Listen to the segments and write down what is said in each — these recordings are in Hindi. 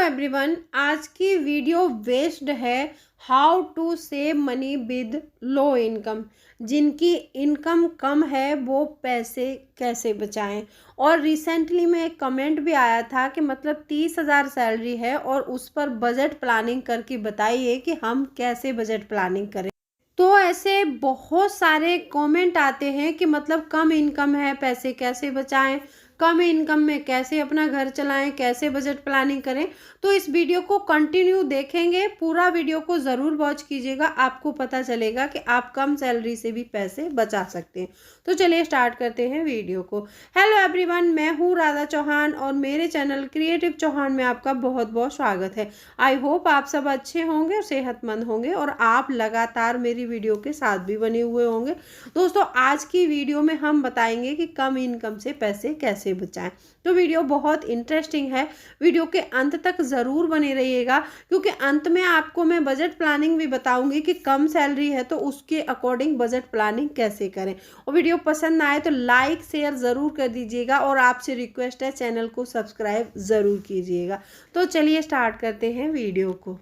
एवरीवन, आज की वीडियो बेस्ड है how to save money with low income. जिनकी इनकम कम है वो पैसे कैसे बचाएं। और रिसेंटली में एक कमेंट भी आया था कि मतलब 30,000 सैलरी है और उस पर बजट प्लानिंग करके बताइए कि हम कैसे बजट प्लानिंग करें। तो ऐसे बहुत सारे कमेंट आते हैं कि मतलब कम इनकम है, पैसे कैसे बचाएं, कम इनकम में कैसे अपना घर चलाएं, कैसे बजट प्लानिंग करें। तो इस वीडियो को कंटिन्यू देखेंगे, पूरा वीडियो को ज़रूर वॉच कीजिएगा, आपको पता चलेगा कि आप कम सैलरी से भी पैसे बचा सकते हैं। तो चलिए स्टार्ट करते हैं वीडियो को। हेलो एवरीवन, मैं हूँ राधा चौहान और मेरे चैनल क्रिएटिव चौहान में आपका बहुत बहुत स्वागत है। आई होप आप सब अच्छे होंगे और सेहतमंद होंगे और आप लगातार मेरी वीडियो के साथ भी बने हुए होंगे। दोस्तों, आज की वीडियो में हम बताएंगे कि कम इनकम से पैसे कैसे बचाएं। तो वीडियो बहुत इंटरेस्टिंग है, वीडियो के अंत तक ज़रूर बने रहिएगा, क्योंकि अंत में आपको मैं बजट प्लानिंग भी बताऊंगी कि कम सैलरी है तो उसके अकॉर्डिंग बजट प्लानिंग कैसे करें। और वीडियो पसंद आए तो लाइक शेयर ज़रूर कर दीजिएगा और आपसे रिक्वेस्ट है चैनल को सब्सक्राइब ज़रूर कीजिएगा। तो चलिए स्टार्ट करते हैं वीडियो को।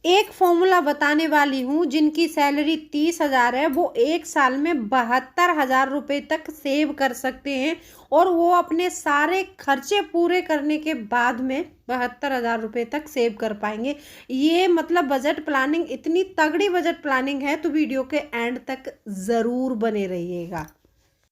एक फॉर्मूला बताने वाली हूँ, जिनकी सैलरी 30,000 है वो एक साल में 72,000 रुपये तक सेव कर सकते हैं और वो अपने सारे खर्चे पूरे करने के बाद में 72,000 रुपये तक सेव कर पाएंगे। ये मतलब बजट प्लानिंग इतनी तगड़ी बजट प्लानिंग है, तो वीडियो के एंड तक ज़रूर बने रहिएगा।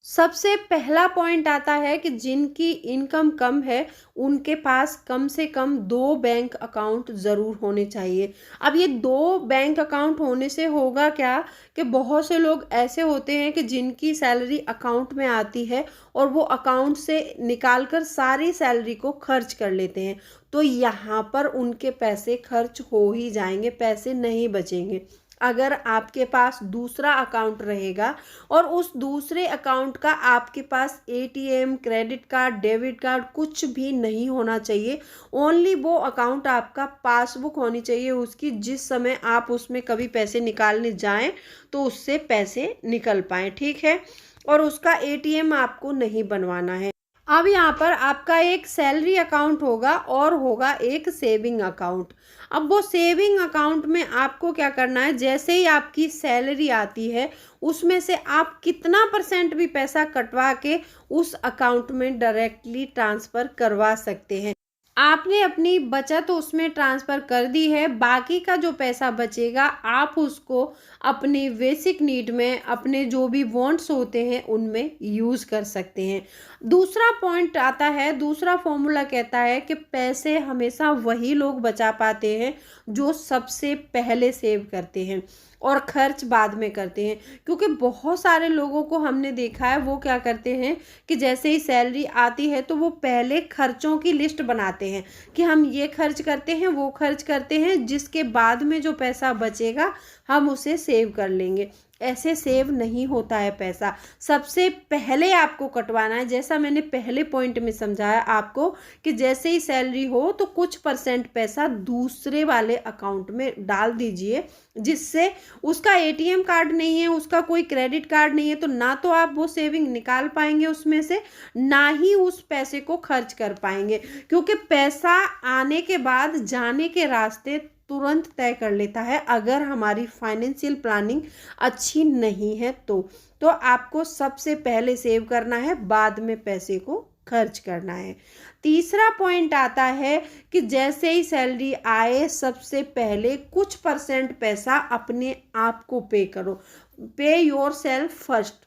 सबसे पहला पॉइंट आता है कि जिनकी इनकम कम है उनके पास कम से कम 2 बैंक अकाउंट ज़रूर होने चाहिए। अब ये 2 बैंक अकाउंट होने से होगा क्या कि बहुत से लोग ऐसे होते हैं कि जिनकी सैलरी अकाउंट में आती है और वो अकाउंट से निकाल कर सारी सैलरी को खर्च कर लेते हैं, तो यहाँ पर उनके पैसे खर्च हो ही जाएंगे, पैसे नहीं बचेंगे। अगर आपके पास दूसरा अकाउंट रहेगा और उस दूसरे अकाउंट का आपके पास ATM, credit card, debit card कुछ भी नहीं होना चाहिए। ओनली वो अकाउंट आपका पासबुक होनी चाहिए उसकी, जिस समय आप उसमें कभी पैसे निकालने जाएं तो उससे पैसे निकल पाएँ, ठीक है। और उसका एटीएम आपको नहीं बनवाना है। अब यहाँ पर आपका एक सैलरी अकाउंट होगा और होगा एक सेविंग अकाउंट। अब वो सेविंग अकाउंट में आपको क्या करना है, जैसे ही आपकी सैलरी आती है उसमें से आप कितना % भी पैसा कटवा के उस अकाउंट में डायरेक्टली ट्रांसफ़र करवा सकते हैं। आपने अपनी बचत उसमें ट्रांसफ़र कर दी है, बाकी का जो पैसा बचेगा आप उसको अपनी बेसिक नीड में, अपने जो भी वांट्स होते हैं उनमें यूज़ कर सकते हैं। दूसरा पॉइंट आता है, दूसरा फॉर्मूला कहता है कि पैसे हमेशा वही लोग बचा पाते हैं जो सबसे पहले सेव करते हैं और खर्च बाद में करते हैं। क्योंकि बहुत सारे लोगों को हमने देखा है, वो क्या करते हैं कि जैसे ही सैलरी आती है तो वो पहले खर्चों की लिस्ट बनाते हैं कि हम ये खर्च करते हैं, वो खर्च करते हैं, जिसके बाद में जो पैसा बचेगा हम उसे सेव कर लेंगे। ऐसे सेव नहीं होता है पैसा, सबसे पहले आपको कटवाना है। जैसा मैंने पहले पॉइंट में समझाया आपको कि जैसे ही सैलरी हो तो कुछ % पैसा दूसरे वाले अकाउंट में डाल दीजिए, जिससे उसका एटीएम कार्ड नहीं है, उसका कोई क्रेडिट कार्ड नहीं है, तो ना तो आप वो सेविंग निकाल पाएंगे उसमें से, ना ही उस पैसे को खर्च कर पाएंगे। क्योंकि पैसा आने के बाद जाने के रास्ते तुरंत तय कर लेता है अगर हमारी फाइनेंशियल प्लानिंग अच्छी नहीं है तो आपको सबसे पहले सेव करना है, बाद में पैसे को खर्च करना है। तीसरा पॉइंट आता है कि जैसे ही सैलरी आए सबसे पहले कुछ % पैसा अपने आप को पे करो, पे योर सेल्फ फर्स्ट।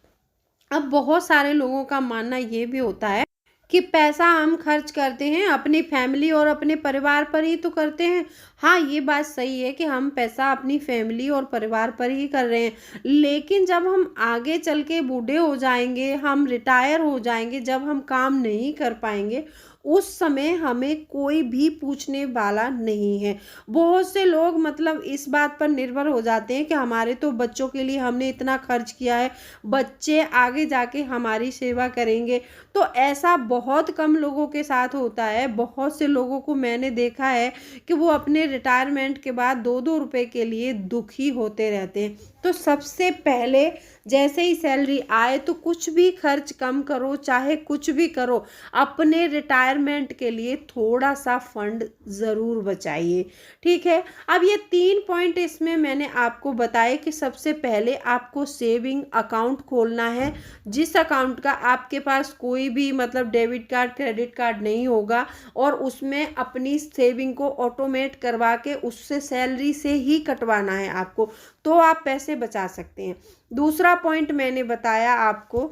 अब बहुत सारे लोगों का मानना ये भी होता है कि पैसा हम खर्च करते हैं अपनी फैमिली और अपने परिवार पर ही तो करते हैं। हाँ, ये बात सही है कि हम पैसा अपनी फैमिली और परिवार पर ही कर रहे हैं, लेकिन जब हम आगे चल के बूढ़े हो जाएंगे, हम रिटायर हो जाएंगे, जब हम काम नहीं कर पाएंगे, उस समय हमें कोई भी पूछने वाला नहीं है। बहुत से लोग मतलब इस बात पर निर्भर हो जाते हैं कि हमारे तो बच्चों के लिए हमने इतना खर्च किया है, बच्चे आगे जाके हमारी सेवा करेंगे। तो ऐसा बहुत कम लोगों के साथ होता है। बहुत से लोगों को मैंने देखा है कि वो अपने रिटायरमेंट के बाद 2-2 रुपए के लिए दुखी होते रहते हैं। तो सबसे पहले जैसे ही सैलरी आए तो कुछ भी खर्च कम करो, चाहे कुछ भी करो, अपने रिटायरमेंट के लिए थोड़ा सा फंड ज़रूर बचाइए। ठीक है, अब ये 3 पॉइंट इसमें मैंने आपको बताए कि सबसे पहले आपको सेविंग अकाउंट खोलना है, जिस अकाउंट का आपके पास कोई भी मतलब डेबिट कार्ड क्रेडिट कार्ड नहीं होगा, और उसमें अपनी सेविंग को ऑटोमेट करवा के उससे सैलरी से ही कटवाना है आपको, तो आप पैसे बचा सकते हैं। दूसरा पॉइंट मैंने बताया आपको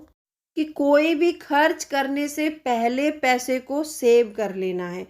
कि कोई भी खर्च करने से पहले पैसे को सेव कर लेना है,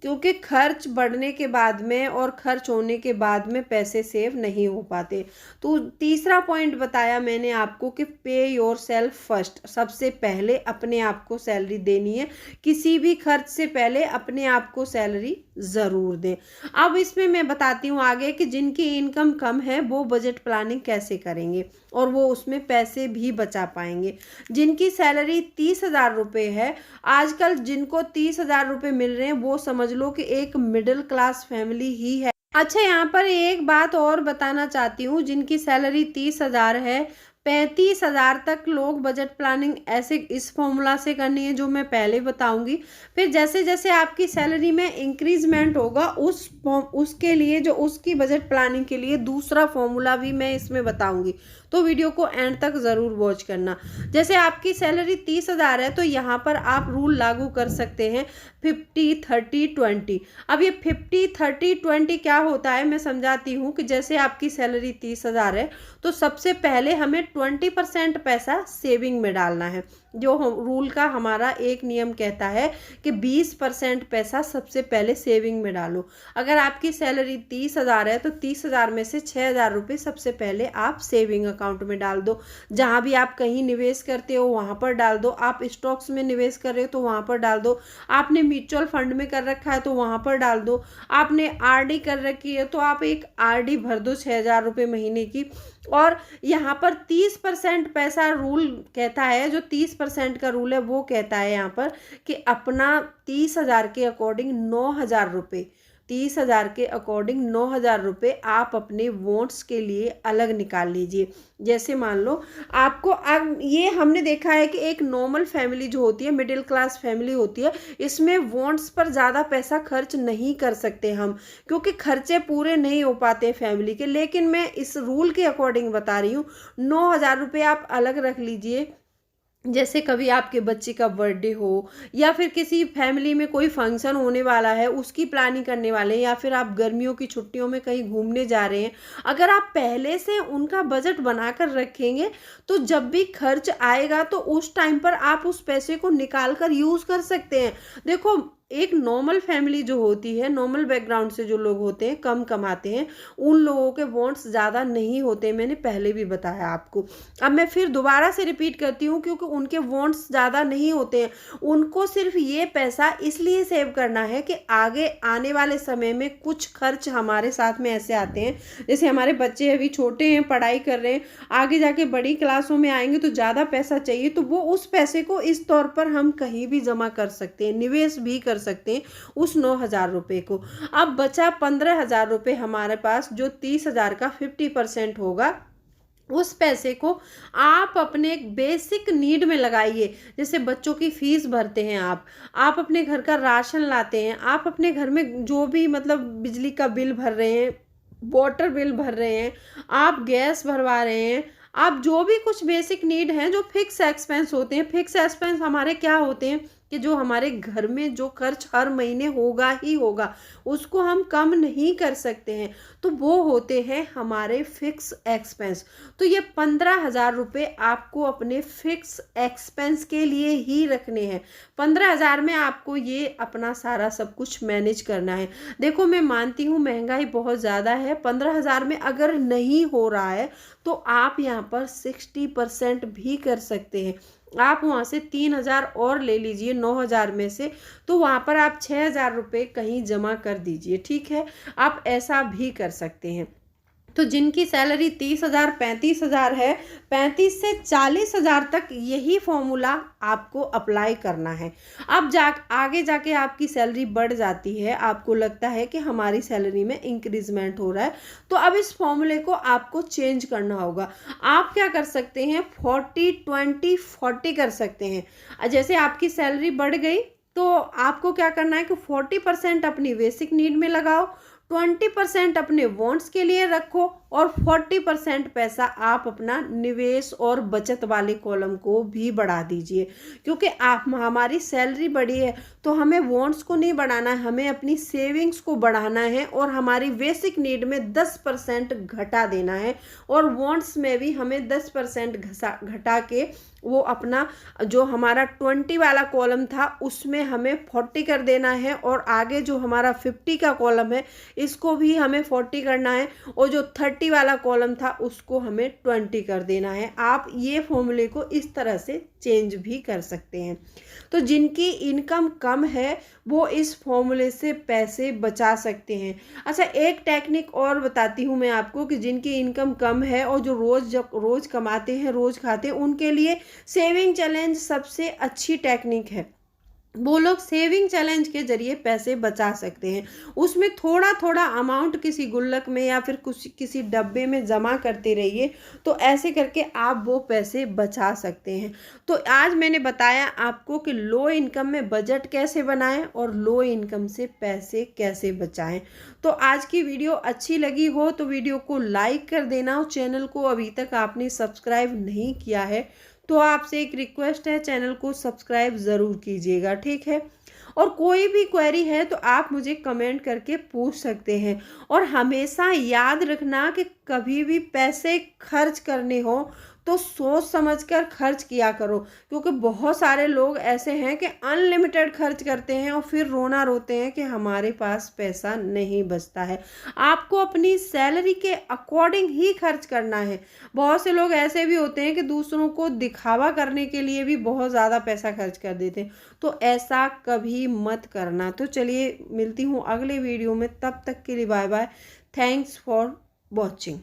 क्योंकि खर्च बढ़ने के बाद में और खर्च होने के बाद में पैसे सेव नहीं हो पाते। तो तीसरा पॉइंट बताया मैंने आपको कि पे योर सेल्फ फर्स्ट, सबसे पहले अपने आप को सैलरी देनी है, किसी भी खर्च से पहले अपने आप को सैलरी ज़रूर दें। अब इसमें मैं बताती हूँ आगे कि जिनकी इनकम कम है वो बजट प्लानिंग कैसे करेंगे और वो उसमें पैसे भी बचा पाएंगे। जिनकी सैलरी 30,000 रुपये है, आजकल जिनको 30,000 रुपये मिल रहे हैं वो समझ लो कि एक मिडिल क्लास फैमिली ही है। अच्छा, यहाँ पर एक बात और बताना चाहती हूँ, जिनकी सैलरी 30,000 है, 35,000 तक लोग बजट प्लानिंग ऐसे इस फॉर्मूला से करनी है जो मैं पहले बताऊंगी। फिर जैसे जैसे आपकी सैलरी में इंक्रीजमेंट होगा उसके लिए जो उसकी बजट प्लानिंग के लिए दूसरा फॉर्मूला भी मैं इसमें बताऊंगी, तो वीडियो को एंड तक ज़रूर वॉच करना। जैसे आपकी सैलरी 30,000 है तो यहाँ पर आप रूल लागू कर सकते हैं 50-30-20। अब ये 50-30-20 क्या होता है मैं समझाती हूँ कि जैसे आपकी सैलरी 30,000 है तो सबसे पहले हमें 20% पैसा सेविंग में डालना है। जो रूल का हमारा एक नियम कहता है कि 20% पैसा सबसे पहले सेविंग में डालो। अगर आपकी सैलरी 30,000 है तो 30,000 में से 6,000 रुपये सबसे पहले आप सेविंग अकाउंट में डाल दो। जहाँ भी आप कहीं निवेश करते हो वहाँ पर डाल दो, आप स्टॉक्स में निवेश कर रहे हो तो वहाँ पर डाल दो, आपने म्यूचुअल फंड में कर रखा है तो वहाँ पर डाल दो, आपने आरडी कर रखी है तो आप एक आरडी भर दो 6,000 रुपये महीने की। और यहाँ पर 30% पैसा रूल कहता है, जो 30% का रूल है वो कहता है यहाँ पर कि अपना 30,000 के अकॉर्डिंग 9,000 रुपये, 30,000 के अकॉर्डिंग 9,000 रुपये आप अपने वॉन्ट्स के लिए अलग निकाल लीजिए। जैसे मान लो आपको, अब ये हमने देखा है कि एक नॉर्मल फैमिली जो होती है, मिडिल क्लास फैमिली होती है, इसमें वॉन्ट्स पर ज़्यादा पैसा खर्च नहीं कर सकते हम, क्योंकि खर्चे पूरे नहीं हो पाते फैमिली के। लेकिन मैं इस रूल के अकॉर्डिंग बता रही हूँ, 9,000 रुपये आप अलग रख लीजिए। जैसे कभी आपके बच्चे का बर्थडे हो या फिर किसी फैमिली में कोई फंक्शन होने वाला है उसकी प्लानिंग करने वाले हैं, या फिर आप गर्मियों की छुट्टियों में कहीं घूमने जा रहे हैं, अगर आप पहले से उनका बजट बनाकर रखेंगे तो जब भी खर्च आएगा तो उस टाइम पर आप उस पैसे को निकाल कर यूज़ कर सकते हैं। देखो, एक नॉर्मल फैमिली जो होती है, नॉर्मल बैकग्राउंड से जो लोग होते हैं, कम कमाते हैं, उन लोगों के वॉन्ट्स ज़्यादा नहीं होते, मैंने पहले भी बताया आपको। अब मैं फिर दोबारा से रिपीट करती हूँ, क्योंकि उनके वॉन्ट्स ज़्यादा नहीं होते हैं, उनको सिर्फ ये पैसा इसलिए सेव करना है कि आगे आने वाले समय में कुछ खर्च हमारे साथ में ऐसे आते हैं, जैसे हमारे बच्चे अभी छोटे हैं, पढ़ाई कर रहे हैं, आगे जाके बड़ी क्लासों में आएंगे तो ज़्यादा पैसा चाहिए, तो वो उस पैसे को इस तौर पर हम कहीं भी जमा कर सकते हैं, निवेश भी कर सकते हैं उस 9,000 रुपये को। अब बचा 15,000 रुपये हमारे पास, जो 30,000 का 50% होगा। उस पैसे को आप अपने बेसिक नीड में लगाइए। जैसे बच्चों की फीस भरते हैं आप अपने घर का राशन लाते हैं, आप अपने घर में जो भी मतलब बिजली का बिल भर रहे हैं, वाटर बिल भर रहे हैं, आप गैस भरवा रहे हैं, आप जो भी कुछ बेसिक नीड हैं, जो फिक्स एक्सपेंस होते हैं। फिक्स एक्सपेंस हमारे क्या होते हैं कि जो हमारे घर में जो खर्च हर महीने होगा ही होगा, उसको हम कम नहीं कर सकते हैं, तो वो होते हैं हमारे फिक्स एक्सपेंस। तो ये 15,000 रुपये आपको अपने फिक्स एक्सपेंस के लिए ही रखने हैं। 15,000 में आपको ये अपना सारा सब कुछ मैनेज करना है। देखो, मैं मानती हूँ महंगाई बहुत ज़्यादा है, 15,000 में अगर नहीं हो रहा है तो आप यहाँ पर 60% भी कर सकते हैं। आप वहाँ से 3,000 और ले लीजिए 9,000 में से, तो वहाँ पर आप 6,000 रुपये कहीं जमा कर दीजिए। ठीक है, आप ऐसा भी कर सकते हैं। तो जिनकी सैलरी 30,000 35,000 है, 35 से 40,000 तक यही फॉर्मूला आपको अप्लाई करना है। अब आगे जाके आपकी सैलरी बढ़ जाती है, आपको लगता है कि हमारी सैलरी में इंक्रीजमेंट हो रहा है, तो अब इस फॉर्मूले को आपको चेंज करना होगा। आप क्या कर सकते हैं, 40-20-40 कर सकते हैं। जैसे आपकी सैलरी बढ़ गई तो आपको क्या करना है कि 40% अपनी बेसिक नीड में लगाओ, 20% अपने वांट्स के लिए रखो और 40% पैसा आप अपना निवेश और बचत वाले कॉलम को भी बढ़ा दीजिए। क्योंकि आप हमारी सैलरी बढ़ी है तो हमें वांट्स को नहीं बढ़ाना है, हमें अपनी सेविंग्स को बढ़ाना है और हमारी बेसिक नीड में 10% घटा देना है और वांट्स में भी हमें 10% घटा के वो अपना जो हमारा 20 वाला कॉलम था उसमें हमें 40 कर देना है और आगे जो हमारा 50 का कॉलम है इसको भी हमें 40 करना है और जो 30 वाला कॉलम था उसको हमें 20 कर देना है। आप ये फॉर्मूले को इस तरह से चेंज भी कर सकते हैं। तो जिनकी इनकम कम है वो इस फॉर्मूले से पैसे बचा सकते हैं। अच्छा, एक टेक्निक और बताती हूँ मैं आपको कि जिनकी इनकम कम है और जो रोज़ कमाते हैं, रोज़ खाते हैं, उनके लिए सेविंग चैलेंज सबसे अच्छी टेक्निक है। वो लोग सेविंग चैलेंज के जरिए पैसे बचा सकते हैं। उसमें थोड़ा थोड़ा अमाउंट किसी गुल्लक में या फिर कुछ किसी डब्बे में जमा करते रहिए, तो ऐसे करके आप वो पैसे बचा सकते हैं। तो आज मैंने बताया आपको कि लो इनकम में बजट कैसे बनाएं और लो इनकम से पैसे कैसे बचाएं। तो आज की वीडियो अच्छी लगी हो तो वीडियो को लाइक कर देना और चैनल को अभी तक आपने सब्सक्राइब नहीं किया है तो आपसे एक रिक्वेस्ट है, चैनल को सब्सक्राइब ज़रूर कीजिएगा, ठीक है। और कोई भी क्वेरी है तो आप मुझे कमेंट करके पूछ सकते हैं। और हमेशा याद रखना कि कभी भी पैसे खर्च करने हो तो सोच समझकर खर्च किया करो, क्योंकि बहुत सारे लोग ऐसे हैं कि अनलिमिटेड खर्च करते हैं और फिर रोना रोते हैं कि हमारे पास पैसा नहीं बचता है। आपको अपनी सैलरी के अकॉर्डिंग ही खर्च करना है। बहुत से लोग ऐसे भी होते हैं कि दूसरों को दिखावा करने के लिए भी बहुत ज़्यादा पैसा खर्च कर देते हैं, तो ऐसा कभी मत करना। तो चलिए मिलती हूँ अगले वीडियो में, तब तक के लिए bye bye. Thanks for watching.